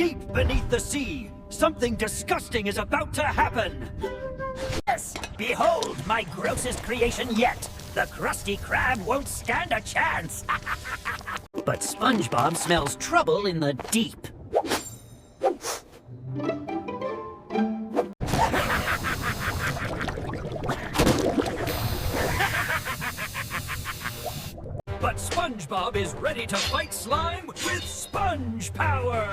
Deep beneath the sea, something disgusting is about to happen. Yes, behold my grossest creation yet. The Krusty Krab won't stand a chance. But SpongeBob smells trouble in the deep. But SpongeBob is ready to fight slime with sponge power!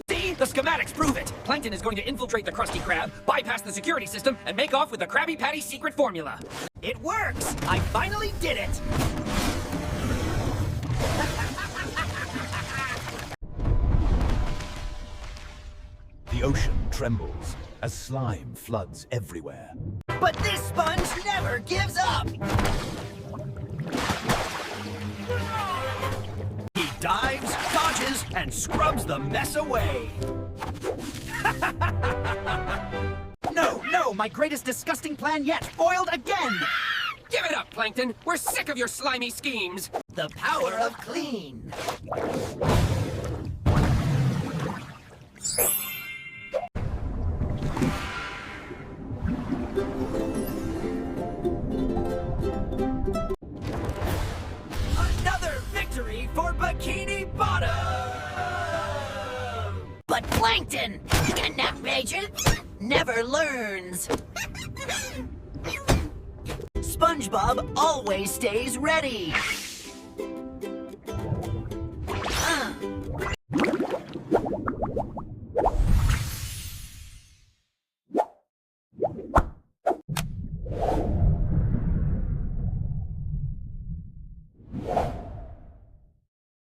See? The schematics prove it! Plankton is going to infiltrate the Krusty Krab, bypass the security system, and make off with the Krabby Patty's secret formula. It works! I finally did it! The ocean trembles as slime floods everywhere. But this sponge never gives up! He dives, dodges, and scrubs the mess away. No, my greatest disgusting plan yet, foiled again! Give it up, Plankton! We're sick of your slimy schemes! The power of clean. Another victory for Bikini Bottom! But Plankton, can that major never learns. SpongeBob always stays ready.